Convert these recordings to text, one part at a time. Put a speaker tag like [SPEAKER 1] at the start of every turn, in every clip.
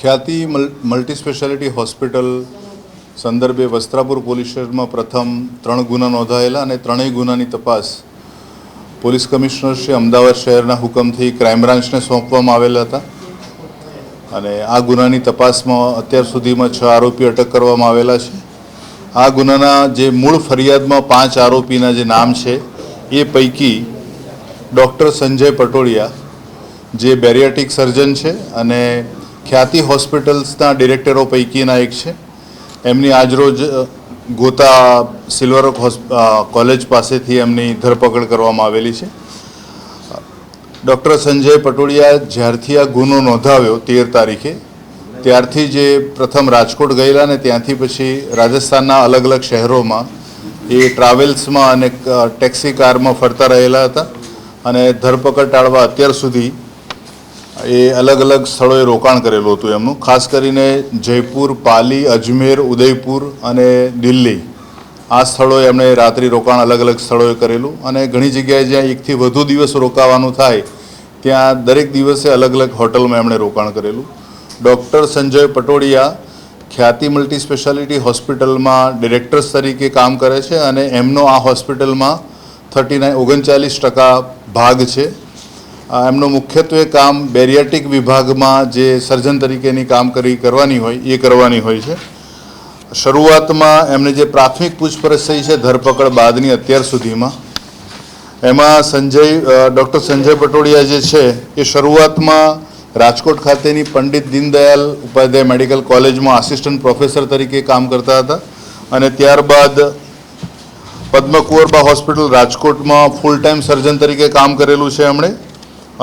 [SPEAKER 1] ખ્યાતિ multi speciality hospital સંદર્ભે Vastrapur police સ્ટેશનમાં પ્રથમ 3 ગુના નોંધાયેલા અને ત્રણેય ગુનાની તપાસ પોલીસ કમિશનર શ્રી અમદાવાદ શહેરના હુકમથી ક્રાઇમ બ્રાન્ચને સોંપવામાં આવેલા હતા અને આ ગુનાની તપાસમાં અત્યાર સુધીમાં 6 આરોપી અટક કરવામાં આવેલા છે। આ ગુનાના જે મૂળ ફરિયાદમાં 5 આરોપીના જે નામ છે એ પૈકી ડૉક્ટર સંજય પટોડિયા જે બેરિયાટ્રિક સર્જન છે અને ખ્યાતિ હોસ્પિટલ્સના ડિરેક્ટરો પૈકીના એક છે। એમની આજરોજ ગોતા સિલ્વર કોલેજ પાસેથી એમની ધરપકડ કરવામાં આવેલી છે। ડૉક્ટર સંજય પટોડિયા જ્યારથી આ ગુનો નોંધાવ્યો 13 તારીખે ત્યારથી જે પ્રથમ રાજકોટ ગયેલા ને ત્યાંથી પછી રાજસ્થાનના અલગ અલગ શહેરોમાં એ ટ્રાવેલ્સમાં અને ટેક્સી કારમાં ફરતા રહેલા હતા અને ધરપકડ ટાળવા અત્યાર સુધી એ અલગ અલગ સ્થળોએ રોકાણ કરેલું હતું એમનું। ખાસ કરીને જયપુર, પાલી, અજમેર, ઉદયપુર અને દિલ્હી આ સ્થળોએ એમણે રાત્રિ રોકાણ અલગ અલગ સ્થળોએ કરેલું અને ઘણી જગ્યાએ જ્યાં 1 થી વધુ દિવસ રોકાવાનું થાય ત્યાં દરેક દિવસે અલગ અલગ હોટલમાં એમણે રોકાણ કરેલું। ડૉક્ટર સંજય પટોડિયા ખ્યાતિ મલ્ટી સ્પેશિયાલિટી હોસ્પિટલમાં ડિરેક્ટર્સ તરીકે કામ કરે છે અને એમનો આ હોસ્પિટલમાં 39% ભાગ છે। એમનો મુખ્યત્વે કામ બેરિયાટ્રિક વિભાગમાં જે સર્જન તરીકેની કામ કરવાની હોય છે। શરૂઆતમાં એમને જે પ્રાથમિક પૂછપરછ થઈ છે ધરપકડ બાદની અત્યાર સુધીમાં એમાં ડૉક્ટર સંજય પટોડિયા જે છે એ શરૂઆતમાં રાજકોટ ખાતેની પંડિત દીનદયાલ ઉપાધ્યાય મેડિકલ કોલેજમાં આસિસ્ટન્ટ પ્રોફેસર તરીકે કામ કરતા હતા અને ત્યારબાદ પદ્મકુંવરબા હોસ્પિટલ રાજકોટમાં ફૂલ ટાઈમ સર્જન તરીકે કામ કરેલું છે એમણે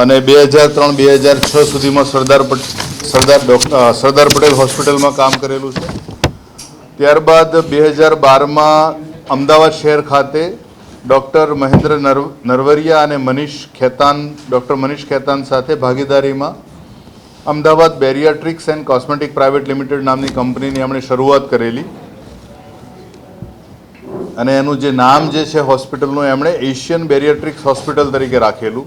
[SPEAKER 1] અને 2003-2006 સુધીમાં સરદાર પટેલ હોસ્પિટલમાં કામ કરેલું છે। ત્યારબાદ 2012માં અમદાવાદ શહેર ખાતે ડૉક્ટર મહેન્દ્ર નરવરિયા અને ડૉક્ટર મનીષ ખેતાન સાથે ભાગીદારીમાં Ahmedabad bariatrics and cosmetic private limited નામની કંપનીની એમણે શરૂઆત કરેલી અને એનું જે નામ જે છે હોસ્પિટલનું એમણે એશિયન બેરિયાટ્રિક્સ હોસ્પિટલ તરીકે રાખેલું।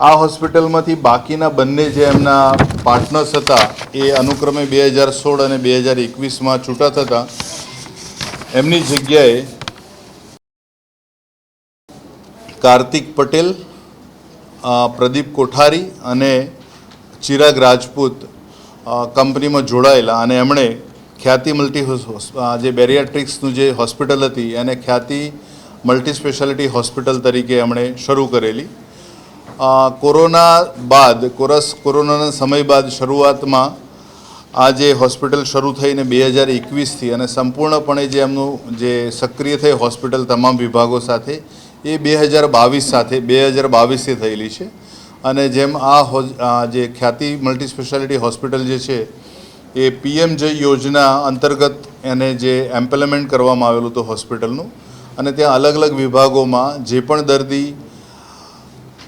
[SPEAKER 1] આ હોસ્પિટલમાંથી બાકીના બંને જે એમના પાર્ટનર્સ હતા એ અનુક્રમે 2016 અને 2021માં છૂટા થતા એમની જગ્યાએ કાર્તિક પટેલ, પ્રદીપ કોઠારી અને ચિરાગ રાજપૂત કંપનીમાં જોડાયેલા અને એમણે ખ્યાતિ જે બેરિયાટ્રિક્સનું જે હોસ્પિટલ હતી એને ખ્યાતિ મલ્ટી સ્પેશિયાલિટી હોસ્પિટલ તરીકે એમણે શરૂ કરેલી। કોરોનાના સમય બાદ શરૂઆતમાં આ જે હોસ્પિટલ શરૂ થઈને 2021થી અને સંપૂર્ણપણે જે એમનું જે સક્રિય થઈ હોસ્પિટલ તમામ વિભાગો સાથે એ 2022થી થયેલી છે અને જેમ આ જે ખ્યાતિ મલ્ટી સ્પેશિયાલિટી હોસ્પિટલ જે છે એ PMJ યોજના અંતર્ગત એને જે એમ્પ્લિમેન્ટ કરવામાં આવેલું હતું હોસ્પિટલનું અને ત્યાં અલગ અલગ વિભાગોમાં જે પણ દર્દી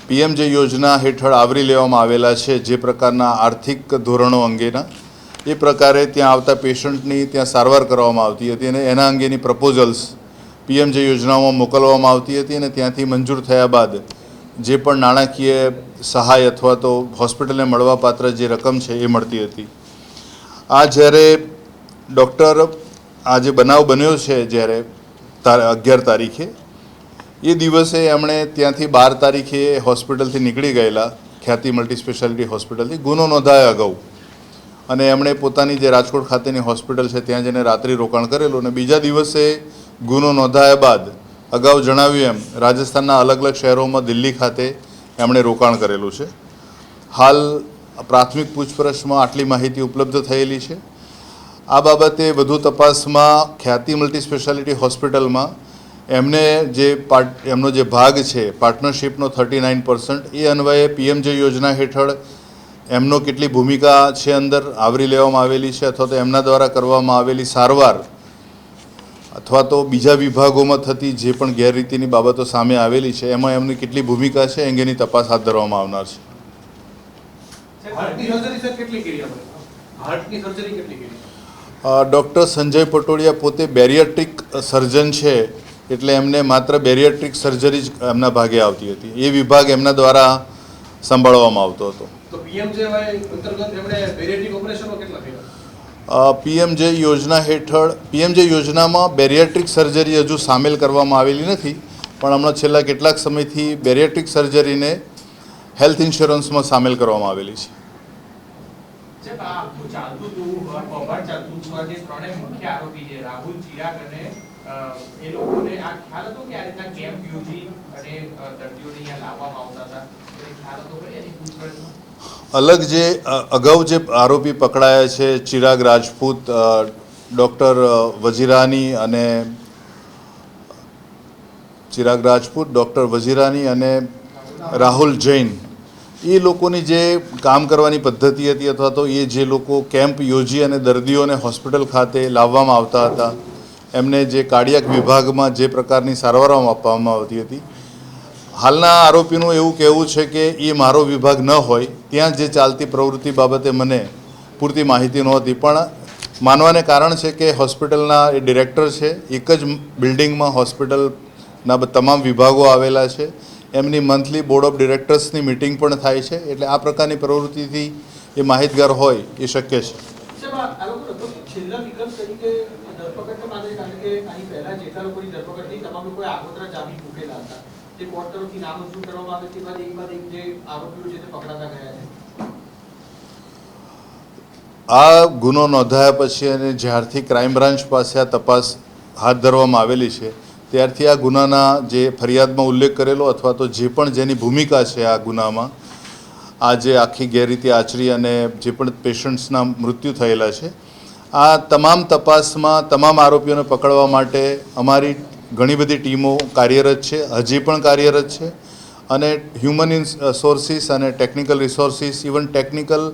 [SPEAKER 1] PMJ યોજના હેઠળ આવરી લેવામાં આવેલા છે જે પ્રકારના આર્થિક ધોરણો અંગેના એ પ્રકારે ત્યાં આવતા પેશન્ટની ત્યાં સારવાર કરવામાં આવતી હતી અને એના અંગેની પ્રપોઝલ્સ PMJ યોજનાઓમાં મોકલવામાં આવતી હતી અને ત્યાંથી મંજૂર થયા બાદ જે પણ નાણાકીય સહાય અથવા તો હોસ્પિટલને મળવાપાત્ર જે રકમ છે એ મળતી હતી। આ જ્યારે આ જે બનાવ બન્યો છે જ્યારે 11 તારીખે એ દિવસે એમણે ત્યાંથી 12 તારીખે હોસ્પિટલથી નીકળી ગયેલા ખ્યાતિ મલ્ટી સ્પેશિયાલિટી હોસ્પિટલથી ગુનો નોંધાયા અગાઉ અને એમણે પોતાની જે રાજકોટ ખાતેની હોસ્પિટલ છે ત્યાં જઈને રાત્રિ રોકાણ કરેલું અને બીજા દિવસે ગુનો નોંધાયા બાદ અગાઉ જણાવ્યું એમ રાજસ્થાનના અલગ અલગ શહેરોમાં દિલ્હી ખાતે એમણે રોકાણ કરેલું છે। હાલ પ્રાથમિક પૂછપરછમાં આટલી માહિતી ઉપલબ્ધ થયેલી છે। આ બાબતે વધુ તપાસમાં ખ્યાતિ મલ્ટી સ્પેશિયાલિટી હોસ્પિટલમાં એમનો જે ભાગ છે પાર્ટનરશિપનો 39% એ અન્વયે PMJ યોજના હેઠળ એમનો કેટલી ભૂમિકા છે અંદર આવરી લેવામાં આવેલી છે અથવા તો એમના દ્વારા કરવામાં આવેલી સારવાર અથવા તો બીજા વિભાગોમાં થતી જે પણ ગેરરીતિની બાબતો સામે આવેલી છે એમાં એમની કેટલી ભૂમિકા છે અંગેની તપાસ હાથ ધરવામાં આવનાર છે। ડૉક્ટર સંજય પટોડિયા પોતે બેરિયાટ્રિક સર્જન છે એટલે એમને માત્ર બેરિયાટ્રિક સર્જરી જ એમના ભાગે આવતી હતી, એ વિભાગ એમના દ્વારા સંભાળવામાં આવતો હતો।
[SPEAKER 2] તો પીએમજેવાય અંતર્ગત એમણે બેરિયાટ્રિક ઓપરેશનો કેટલા થયા?
[SPEAKER 1] પીએમજે યોજના હેઠળ પીએમજે યોજનામાં બેરિયાટ્રિક સર્જરી હજુ સામેલ કરવામાં આવેલી નથી, પણ હમણાં છેલ્લા કેટલાક સમયથી બેરિયાટ્રિક સર્જરીને હેલ્થ ઇન્સ્યોરન્સમાં સામેલ કરવામાં આવેલી છે.
[SPEAKER 3] ચાલતું હતું કૌભાંડ ચાલતું હતું, જે ત્રણેય મુખ્ય આરોપી છે રાહુલ, ચિરાગ અને એ લોકોને આ ખ્યાલ હતો કે આ રીતના કેમ્પ યોજી અને દર્દીઓને અહીંયા લાવવામાં આવતા હતા, એ ખ્યાલ હતો કે એની પૂછપરછ
[SPEAKER 1] અલગ જે અગાઉ જે આરોપી પકડાયા છે ચિરાગ રાજપૂત, ડૉક્ટર વજીરાની અને રાહુલ જૈન, એ લોકોની જે કામ કરવાની પદ્ધતિ હતી અથવા તો એ જે લોકો કેમ્પ યોજી અને દર્દીઓને હોસ્પિટલ ખાતે લાવવામાં આવતા હતા, એમને જે કાર્ડિયાક વિભાગમાં જે પ્રકારની સારવાર આપવામાં આવતી હતી, હાલના આરોપીનું એવું કહેવું છે કે એ મારો વિભાગ ન હોય, ત્યાં જે ચાલતી પ્રવૃત્તિ બાબતે મને પૂરતી માહિતી નહોતી, પણ માનવાને કારણ છે કે હોસ્પિટલના એ ડિરેક્ટર છે, એક જ બિલ્ડિંગમાં હોસ્પિટલના તમામ વિભાગો આવેલા છે, એમની મંથલી બોર્ડ ઓફ ડિરેક્ટર્સની મિટિંગ પણ થાય છે, એટલે આ પ્રકારની પ્રવૃત્તિથી એ માહિતગાર હોય એ શક્ય છે.
[SPEAKER 2] છેલ્લા વિકલ્પ તરીકે ધરપકડ માટે, કારણ કે અહીં પહેલા જેટલા લોકોની ધરપકડ થઈ તમામ લોકોએ આગોતરા જામીન મૂકેલા હતા, જે કોર્ટ તરફથી નામંજૂર કરવામાં આવે તે બાદ એક જે આરોપીઓ છે તે પકડાતા ગયા છે.
[SPEAKER 1] આ ગુનો નોંધાયા પછી અને જ્યારથી ક્રાઇમ બ્રાન્ચ પાસે આ તપાસ હાથ ધરવામાં આવેલી છે, ત્યારથી આ ગુનાના જે ફરિયાદમાં ઉલ્લેખ કરેલો અથવા તો જે પણ જેની ભૂમિકા છે આ ગુનામાં, આ જે આખી ગેરરીતિ આચરી અને જે પણ પેશન્ટ્સના મૃત્યુ થયેલા છે, આ તમામ તપાસમાં તમામ આરોપીઓને પકડવા માટે અમારી ઘણી બધી ટીમો કાર્યરત છે, હજી પણ કાર્યરત છે, અને હ્યુમન સોર્સિસ અને technical resources, even technical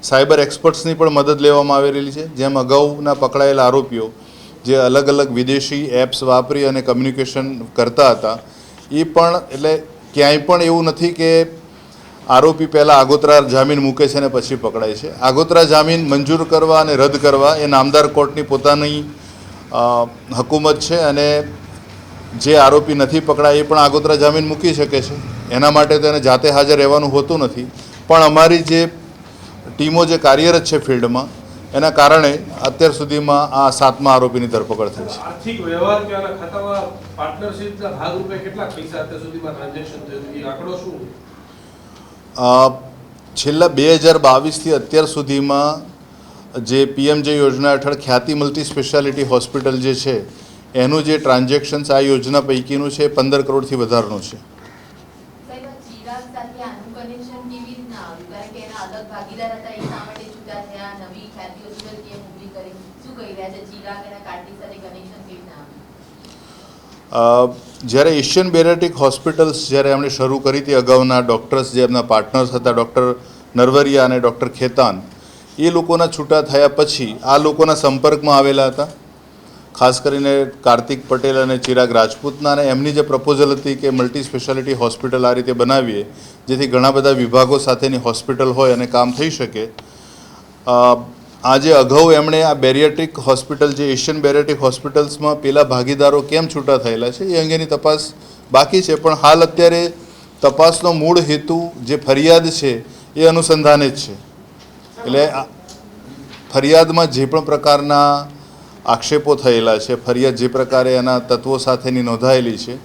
[SPEAKER 1] cyber એક્સપર્ટ્સની પણ મદદ લેવામાં આવેલી છે. જેમ અગાઉના પકડાયેલા આરોપીઓ જે અલગ અલગ વિદેશી એપ્સ વાપરી અને કમ્યુનિકેશન કરતા હતા, એ પણ એટલે ક્યાંય પણ એવું નથી કે આરોપી પહેલાં આગોતરા જામીન મૂકે છે અને પછી પકડાય છે. આગોતરા જામીન મંજૂર કરવા અને રદ કરવા એ નામદાર કોર્ટની પોતાની હકુમત છે, અને જે આરોપી નથી પકડાય એ પણ આગોતરા જામીન મૂકી શકે છે. એના માટે તો એને જાતે હાજર રહેવાનું હોતું નથી, પણ અમારી જે ટીમો જે કાર્યરત છે ફિલ્ડમાં, એના કારણે અત્યાર સુધીમાં આ 7મા આરોપીની ધરપકડ થઈ છે.
[SPEAKER 2] આર્થિક વ્યવહાર કે આના ખાતામાં પાર્ટનરશિપના ભાગરૂપે કેટલા પૈસા અત્યાર સુધીમાં ટ્રાન્ઝેક્શન થયું, એ આંકડો શું?
[SPEAKER 1] છેલ્લા 2022થી અત્યાર સુધીમાં જે પીએમજે યોજના હેઠળ ખ્યાતિ મલ્ટી સ્પેશિયાલિટી હોસ્પિટલ જે છે, એનું જે ટ્રાન્ઝેક્શન્સ આ યોજના પૈકીનું છે 15 કરોડથી વધારનું છે. જ્યારે એશિયન બેરિયાટ્રિક હોસ્પિટલ્સ જ્યારે એમણે શરૂ કરી હતી, અગાઉના ડૉક્ટર્સ જે એમના પાર્ટનર્સ હતા, ડૉક્ટર નરવરિયા અને ડૉક્ટર ખેતાન, એ લોકોના છૂટા થયા પછી આ લોકોના સંપર્કમાં આવેલા હતા, ખાસ કરીને કાર્તિક પટેલ અને ચિરાગ રાજપૂતના, અને એમની જે પ્રપોઝલ હતી કે મલ્ટી સ્પેશિયાલિટી હોસ્પિટલ આ રીતે બનાવીએ જેથી ઘણા બધા વિભાગો સાથેની હોસ્પિટલ હોય અને કામ થઈ શકે. આજે અગાઉ એમણે આ બેરિયાટ્રિક હોસ્પિટલ જે એશિયન બેરિયાટ્રિક હોસ્પિટલ્સમાં પેલા ભાગીદારો કેમ છૂટા થયેલા છે એ અંગેની તપાસ બાકી છે, પણ હાલ અત્યારે તપાસનો મૂળ હેતુ જે ફરિયાદ છે એ અનુસંધાને જ છે. એટલે ફરિયાદમાં જે પણ પ્રકારના આક્ષેપો થયેલા છે, ફરિયાદ જે પ્રકારે એના તત્વો સાથેની નોંધાયેલી છે,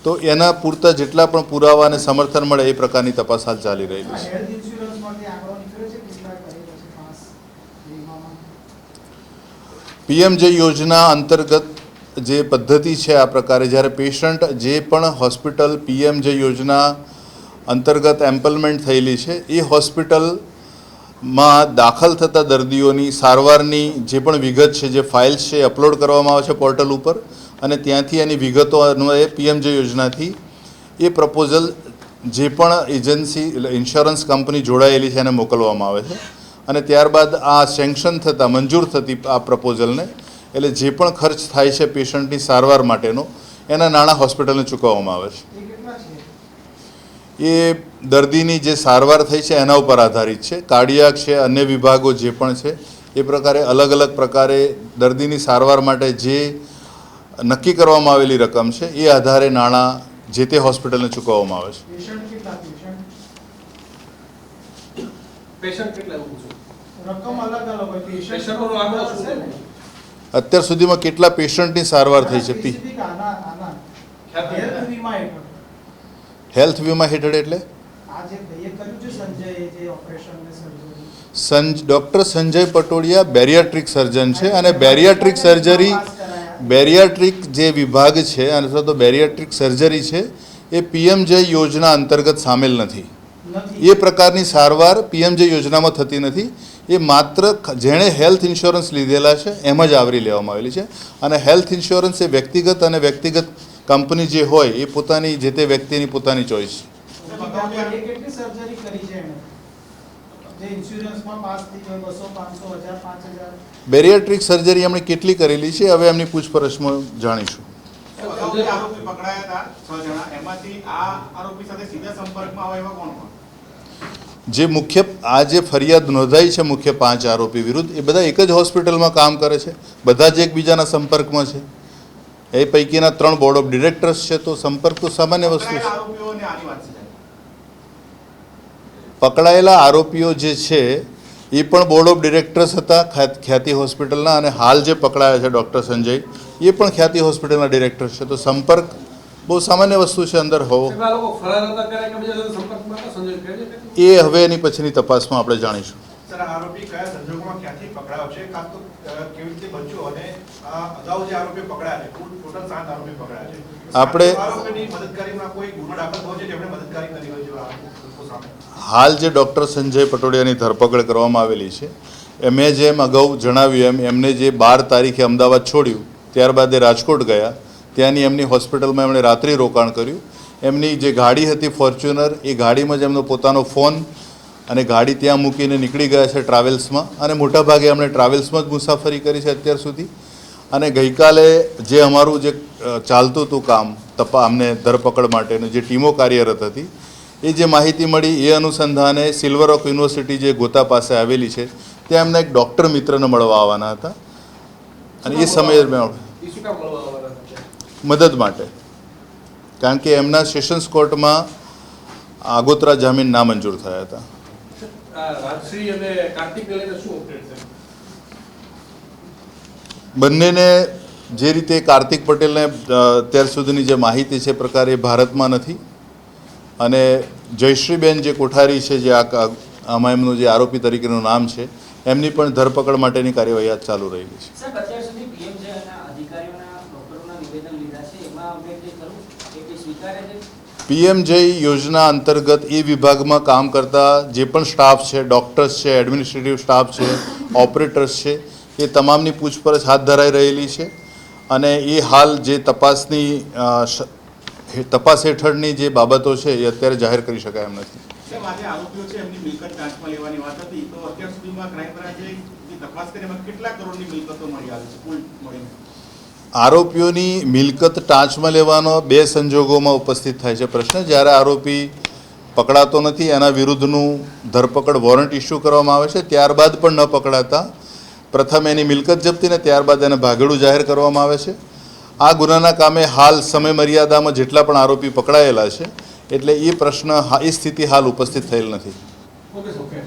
[SPEAKER 1] તો એના પૂરતા જેટલા પણ પુરાવા અને સમર્થન મળે એ પ્રકારની તપાસ હાલ ચાલી રહેલી છે. પીએમજે યોજના અંતર્ગત જે પદ્ધતિ છે આ પ્રકારે, જ્યારે પેશન્ટ જે પણ હોસ્પિટલ પીએમજે યોજના અંતર્ગત એમ્પલમેન્ટ થયેલી છે એ હોસ્પિટલમાં દાખલ થતા દર્દીઓની સારવારની જે પણ વિગત છે, જે ફાઇલ્સ છે, અપલોડ કરવામાં આવે છે પોર્ટલ ઉપર, અને ત્યાંથી એની વિગતો અન્વયે પીએમજે યોજનાથી એ પ્રપોઝલ જે પણ એજન્સી ઇન્સ્યોરન્સ કંપની જોડાયેલી છે એને મોકલવામાં આવે છે, અને ત્યારબાદ આ સેન્કશન થતાં મંજૂર થતી આ પ્રપોઝલને, એટલે જે પણ ખર્ચ થાય છે પેશન્ટની સારવાર માટેનો, એના નાણાં હોસ્પિટલને ચૂકવવામાં આવે છે. એ દર્દીની જે સારવાર થઈ છે એના ઉપર આધારિત છે. કાર્ડિયાક છે, અન્ય વિભાગો જે પણ છે, એ પ્રકારે અલગ અલગ પ્રકારે દર્દીની સારવાર માટે જે નક્કી કરવામાં આવેલી રકમ છે એ આધારે નાણાં જે તે હોસ્પિટલને ચૂકવવામાં આવે છે.
[SPEAKER 2] પેશન્ટ કેટલા એવું પૂછું
[SPEAKER 4] રકમ અલગ અલગ હોય
[SPEAKER 2] પેશન્ટનો આંકડો શું
[SPEAKER 4] હશે ને
[SPEAKER 1] અત્યાર સુધીમાં કેટલા પેશન્ટની સારવાર થઈ છે?
[SPEAKER 4] સ્પેસિફિક આના હેલ્થ વીમા હેઠળ
[SPEAKER 1] હેલ્થ વીમા હેઠળ એટલે
[SPEAKER 4] આ જે ભાઈએ કર્યું છે સંજય જે ઓપરેશન ને surgery
[SPEAKER 1] doctor Sanjay Patodia bariatric surgeon છે અને બેરિયાટ્રિક સર્જરી બેરિયાટ્રિક જે વિભાગ છે અથવા તો બેરિયાટ્રિક સર્જરી છે એ પીએમજય યોજના અંતર્ગત સામેલ નથી.
[SPEAKER 4] નથી
[SPEAKER 1] એ પ્રકારની સારવાર પીએમજય યોજનામાં થતી નથી. એ માત્ર જેણે હેલ્થ ઇન્સ્યોરન્સ લીધેલા છે એમ જ આવરી લેવામાં આવેલી છે અને હેલ્થ ઇન્સ્યોરન્સ એ વ્યક્તિગત અને વ્યક્તિગત કંપની જે હોય એ પોતાની જે તે વ્યક્તિની પોતાની ચોઈસ છે.
[SPEAKER 4] એ કેટલી સર્જરી કરી છે એણે જે ઇન્સ્યોરન્સમાં પાસ થઈ ગયો 200 500 1000 5000
[SPEAKER 1] બેરિયાટ્રિક સર્જરી એમણે કેટલી કરેલી છે હવે એમની પૂછપરછમાં જાણીશું.
[SPEAKER 5] અગાઉ જે આરોપી પકડાયા હતા 6 જણા એમાંથી આ આરોપી સાથે સીધા સંપર્કમાં હોય એવા કોણ કોણ?
[SPEAKER 1] જે મુખ્ય આ જે ફરિયાદ નોંધાઈ છે મુખ્ય 5 આરોપી વિરુદ્ધ એ બધા એક જ હોસ્પિટલમાં કામ કરે છે, બધા જ એકબીજાના સંપર્કમાં છે. એ પૈકીના 3 બોર્ડ ઓફ ડિરેક્ટર્સ છે તો સંપર્ક તો સામાન્ય વસ્તુ છે.
[SPEAKER 5] પકડાયેલા આરોપીઓને આની વાત છે.
[SPEAKER 1] પકડાયેલા આરોપીઓ જે છે એ પણ બોર્ડ ઓફ ડિરેક્ટર્સ હતા ખ્યાતિ હોસ્પિટલના અને હાલ જે પકડાયા છે ડૉક્ટર સંજય એ પણ ખ્યાતિ હોસ્પિટલના ડિરેક્ટર છે તો સંપર્ક બહુ સામાન્ય વસ્તુ છે અંદર હોવો.
[SPEAKER 2] આ લોકો ફરાર હતા ત્યારે એકબીજા સાથે સંપર્કમાં હતા સંજય કહે છે
[SPEAKER 1] એ હવે એની પછીની તપાસમાં આપણે જાણીશું.
[SPEAKER 5] સર આરોપી કયા સંજોગોમાં ક્યાંથી પકડાયો છે ખાસ તો કેવી રીતે બચ્યો અને અગાઉ જે આરોપી પકડાયા છે કુલ ટોટલ 7 આરોપી પકડાયા છે
[SPEAKER 1] આપણે-
[SPEAKER 5] આરોપીની મદદગારીમાં કોઈ ગુનો દાખલ થયો છે જેમણે મદદગારી કરી હોય છે આ લોકો સામે?
[SPEAKER 1] હાલ જે ડૉક્ટર સંજય પટોડિયાની ધરપકડ કરવામાં આવેલી છે મેં જેમ અગાઉ જણાવ્યું એમને જે 12 તારીખે અમદાવાદ છોડ્યું ત્યારબાદ એ રાજકોટ ગયા. ત્યાંની એમની હોસ્પિટલમાં એમણે રાત્રિ રોકાણ કર્યું. એમની જે ગાડી હતી ફોર્ચ્યુનર એ ગાડીમાં જ એમનો પોતાનો ફોન અને ગાડી ત્યાં મૂકીને નીકળી ગયા છે ટ્રાવેલ્સમાં અને મોટાભાગે એમણે ટ્રાવેલ્સમાં જ મુસાફરી કરી છે અત્યાર સુધી. અને ગઈકાલે જે અમારું જે ચાલતું હતું કામ અમને ધરપકડ માટેનું જે ટીમો કાર્યરત હતી એ જે માહિતી મળી એ અનુસંધાને સિલ્વર ઓક યુનિવર્સિટી જે ગોતા પાસે આવેલી છે ત્યાં એમના એક ડૉક્ટર મિત્રને મળવા આવવાના હતા અને એ સમયે મેં
[SPEAKER 2] એ શું કામ મળવા આવવાના હતા?
[SPEAKER 1] મદદ માટે, કારણ કે એમના સેશન્સ કોર્ટમાં આગોતરા જામીન નામંજૂર થયા હતા.
[SPEAKER 2] આ રાજશ્રી અને કાર્તિક લઈને શું અપડેટ છે?
[SPEAKER 1] બંનેને જે રીતે કાર્તિક પટેલને અત્યાર સુધીની જે માહિતી છે એ પ્રકારે એ ભારતમાં નથી અને જયશ્રીબેન જે કોઠારી છે જે આમાં એમનું જે આરોપી તરીકેનું નામ છે એમની પણ ધરપકડ માટેની કાર્યવાહી આજ ચાલુ રહેલી છે.
[SPEAKER 6] સાહેબ અત્યાર સુધી પીએમજે અને અધિકારીઓના ડોક્ટરોના નિવેદન લીધા છે એમાં અપડેટ જે ખરું એ કંઈ સ્વીકારે છે?
[SPEAKER 1] પીએમજય યોજના અંતર્ગત એ વિભાગમાં કામ કરતા જે પણ સ્ટાફ છે, ડૉક્ટર્સ છે, એડમિનિસ્ટ્રેટિવ સ્ટાફ છે, ઓપરેટર્સ છે એ તમામની પૂછપરછ હાથ ધરાઈ રહેલી છે અને એ હાલ જે તપાસ હેઠળની જે બાબતો છે એ અત્યારે જાહેર કરી શકાય એમ નથી.
[SPEAKER 5] સાહેબ આજે આરોપીઓ છે એમની મિલકત ટાંચમાં લેવાની વાત હતી તો અત્યાર સુધીમાં ક્રાઇમ બ્રાન્ચે જે તપાસ કરી એમાં કેટલા કરોડની મિલકતો મળી આવી છે કુલ મળીને?
[SPEAKER 1] આરોપીઓની મિલકત ટાંચમાં લેવાનો 2 સંજોગોમાં ઉપસ્થિત થાય છે પ્રશ્ન. જ્યારે આરોપી પકડાતો નથી એના વિરુદ્ધનું ધરપકડ વોરંટ ઇસ્યુ કરવામાં આવે છે ત્યારબાદ પણ ન પકડાતા પ્રથમ એની મિલકત જપ્તી ને ત્યારબાદ એને ભાગેડું જાહેર કરવામાં આવે છે. આ ગુનાના કામે હાલ સમય મર્યાદામાં જેટલા પણ આરોપી પકડાયેલા છે એટલે એ પ્રશ્ન એ સ્થિતિ હાલ ઉપસ્થિત થયેલ નથી.
[SPEAKER 2] Okay okay